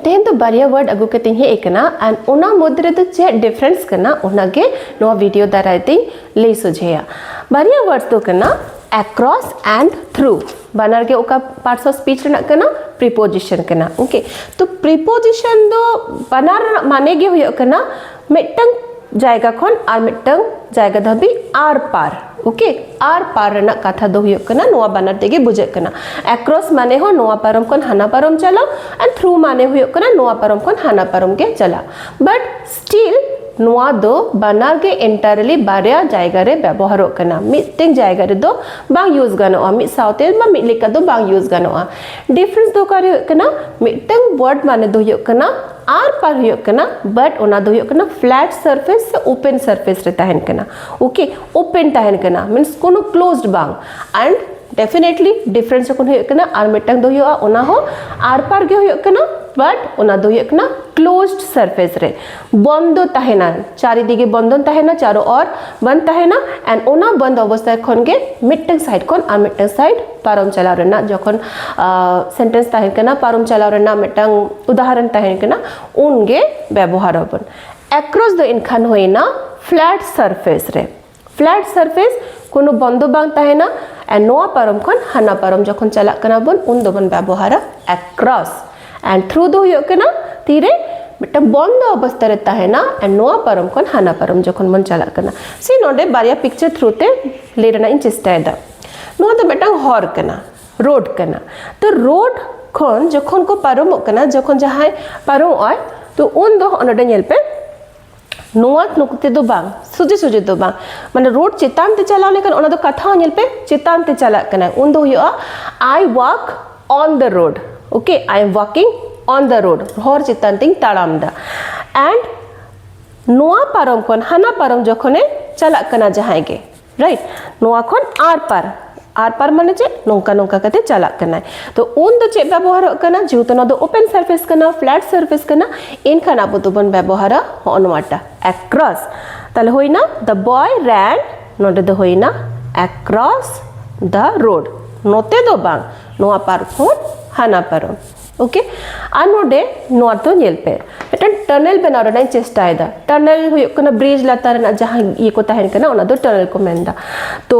तेहन तो बारिया वर्ड अगु कते हे एकना एंड ओना मध्य तो चे डिफरेंस करना ओनागे नो वीडियो दारायते ले सुझेया बारिया वर्ड्स तो करना across and through बानर के ओका पार्ट्स ऑफ स्पीच रना करना प्रीपोजिशन करना ओके तो प्रीपोजिशन दो बानर माने गे हुयो करना मिटंग जायगा खन आर मिटंग जायगा धबी आर पार ओके आर पार रना कथा दो हुयो करना नोआ बानर तेगे बुझे करना across माने हो नोआ पारम खन हाना पारम चला एंड through माने हुयो करना नोआ पारम खन हाना पारम के चला बट स्टिल नोआ दो बानार के एंटायरली बारिया जायगा रे व्यवहार करना मिटिंग जायगा रे दो बांग यूज गनोआ मि साउते मा मि लेका दो बांग यूज गनोआ डिफरेंस दो कार्य करना मिटिंग वर्ड माने दो हुयो करना आर पार हुयो करना बट ओना दो हुयो करना फ्लैट सरफेस से ओपन सरफेस रे तहन करना ओके ओपन तहन करना मींस कोनो क्लोज्ड बांग एंड डेफिनेटली डिफरेंस कोन हुयो करना आर मिटिंग दो हुयो ओना हो आर पार गे हुयो करना बट ओना दो हुयो करना क्लोज्ड सरफेस रे बंद तहना चारिदिगे बंधन तहना चारों ओर बंद तहना एंड ओना बंद अवस्था खन गे मिटिंग साइड खन आर मिटिंग साइड पारम चलाव रेना जखन सेंटेंस तहन करना पारम चलाव रेना मिटिंग उदाहरण तहन करना उनगे व्यवहार अपन अक्रॉस द इनखान होइना फ्लैट सरफेस रे फ्लैट सरफेस कोनो बंद बांग तहना एंड नोआ पारम खन हाना पारम जखन चला कना बन उन दो बन व्यवहार अक्रॉस एंड थ्रू दो हुयो कना तीरे मिटा बंद अवस्था रे तहना एंड नोआ पारम खन हाना पारम जखन मन चला कना सी नोडे बारिया पिक्चर थ्रू ते ले रना इन चेष्टा दा नोआ तो मिटा हॉर कना रोड कना तो रोड खन जखन को पारम कना जखन जहाय पारम आय तो उन दो ओनडे नेल पे नोआ नुकते दो बांग सुजे सुजे दो बांग माने रोड चेतान ते चलाव लेकिन ओना दो कथा नेल पे चेतान ते चला कना उन दो हुयो I walk on the road okay I am walking on the road हर चेतान तिंग ताड़ाम दा एंड नोआ पारम खन हाना पारम जखने चला कना जहाय गे राइट नोआ खन आर पार माने चे नोंका नोंका कते चला कना तो उन दो चे व्यवहार कना जेहेतु ना दो ओपन सरफेस कना फ्लैट सरफेस कना इनखान आबो तो बन व्यवहार होनवाटा अक्रॉस ताले होइना द बॉय रैन नोडे दो होइना अक्रॉस द रोड नोते दो बांग नोआ पार खन हाना पारम ओके आ नोडे नोआ तो नेल पे मिटन टनल बना रना चेष्टा दा टनल हुयो कना ब्रिज लातार ना जहां ये को तहन कना ओना दो टनल को मेंदा तो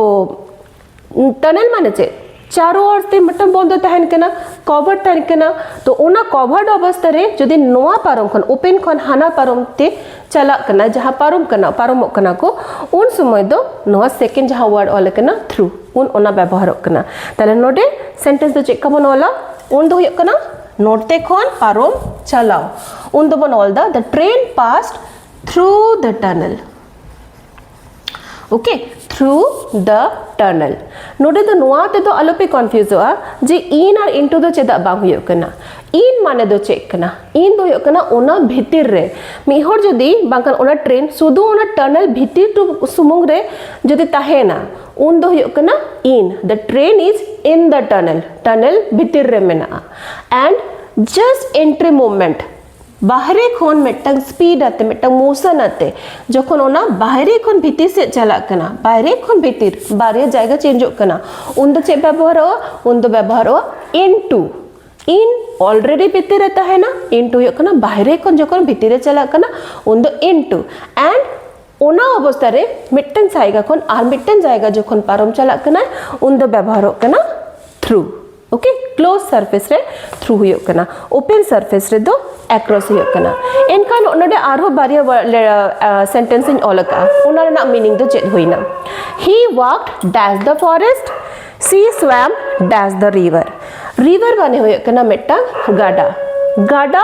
टनल माने चे चारों ओर से मतलब बंद तहन कना कवर तहन कना तो ओना कवर्ड अवस्था रे जदि नोआ पारम खन ओपन खन हाना पारम ते चला कना जहां पारम कना को उन समय दो नोआ सेकंड जहां वर्ड ऑल कना थ्रू उन ओना व्यवहार कना ताले नोडे सेंटेंस दो चेक कबन वाला उन दो हुयो कना नोटे खन पारम चलाओ उन दो बन all the train passed through the tunnel okay through the tunnel नोडे दो नोआ ते दो अलोपे कंफ्यूज होआ जे इन और इनटू दो चेदा बांग हुयो कना इन माने दो चेक कना इन दो हुयो कना ओना भीतिर रे मिहर जदी बांकन ओना ट्रेन सुदु ओना टनल भीतिर टू सुमुंग रे जदी ताहेना उन दो हुयो कना in the train is in the tunnel भीतिर रे मेना एंड जस्ट एंट्री मोमेंट बाहरे खन मिटंग स्पीड आते मिटंग मोशन आते जखन ओना बाहरे खन भीतर से चला कना बाहरे खन भीतर बारे जायगा चेंज हो कना उन दो चे व्यवहार हो इनटू इन ऑलरेडी भीतर रहता है ना इनटू हो कना बाहरे खन जखन भीतर चला कना उन दो इनटू एंड ओना अवस्था रे मिटंग जायगा खन आर मिटंग जायगा जखन पारम चला कना उन दो व्यवहार हो कना थ्रू ओके क्लोज सरफेस रे थ्रू हुयो कना ओपन सरफेस रे दो अक्रॉस हुयो कना एनखान ओनडे आरो बारिया सेंटेंस इन ऑलका ओना ना मीनिंग दो चेक होइना he walked dash the forest she swam dash the river माने हुयो कना मेटा गाडा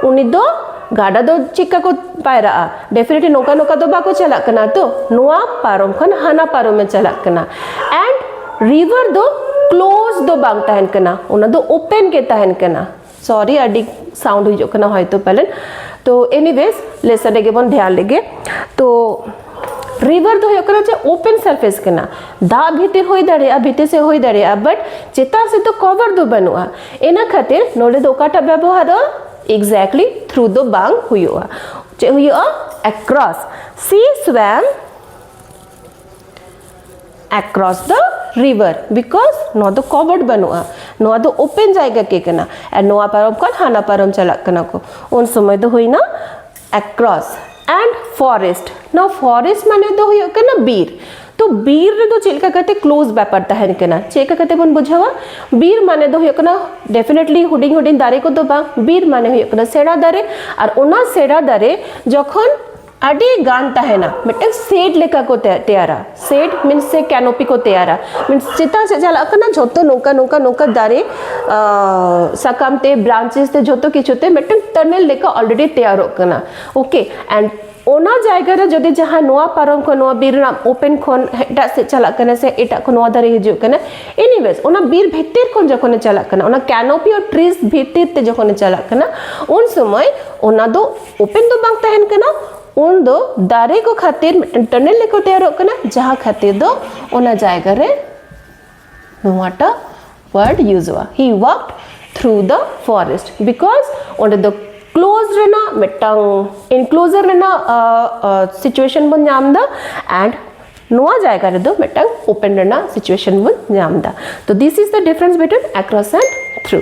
उनी दो गाडा दो चिक्का को पायरा डेफिनेटली नोका नोका दो बाको चला कना तो नोआ पारम खन हाना पारम में चला कना एंड रिवर दो क्लोज दो बांग तहन कना ओना दो ओपन के तहन कना सॉरी अडी साउंड हुई जो कना होय तो पहले तो एनीवेज लेसन लेगे बन ध्यान लेगे तो रिवर दो कना जे ओपन सरफेस कना दा भीतर होई दड़े भीतर से होई दड़े बट चेता से तो कवर दो बनुआ एना खातिर नोडे दो काटा व्यवहार एग्जैक्टली थ्रू दो बांग हुयो चे हुयो across sea swam across the river because no do covered banua no do open jayga ke kana and noa parom kon hana parom chalak kana ko un somoy do hoina across and forest now forest mane do hoyo kana bir तो बीर रे दो चिलका कहते close ব্যাপার তাহেন কেনা চেকা कहते বন বুঝাওয়া বীর মানে দো হয় কেনা डेफिनेटली हुडिंग हुडिंग दारे को दो बा বীর মানে হয় কেনা সেড়া দারে আর ওনা সেড়া দারে যখন আডি গান তাহেনা মিটং সেড লেকা को तैयारा सेड मींस से कैनोपी को तैयारा मींस चिता से जाला कना झोतो नोका नोका नोका दारे सकामते ब्रांचेस ते झोतो किछुते मिटं टनल लेका ऑलरेडी तैयार होकना ओके एंड ओना जायगा रे जदि जहां नोआ पारम को नोआ बीर ओपन खन एटा से चला कने से एटा को नोआ दारे हिजु कने एनीवेज ओना बीर भितर खन जखन चला कने ओना कैनोपी और ट्रीज भितर ते जखन चला कने उन समय ओना दो ओपन दो बांग तहन कना उन दो दारे को खातिर टनल लेको तैयार कना जहां खातिर दो ओना जायगा रे नोआटा वर्ड यूज हुआ he walked through the forest because ओंडे दो क्लोज रहना मिटंग इनक्लोजर रहना सिचुएशन बन जामदा एंड नोआ जाएगा रे दो मिटंग ओपन रहना सिचुएशन बन जामदा तो this is the difference between across and through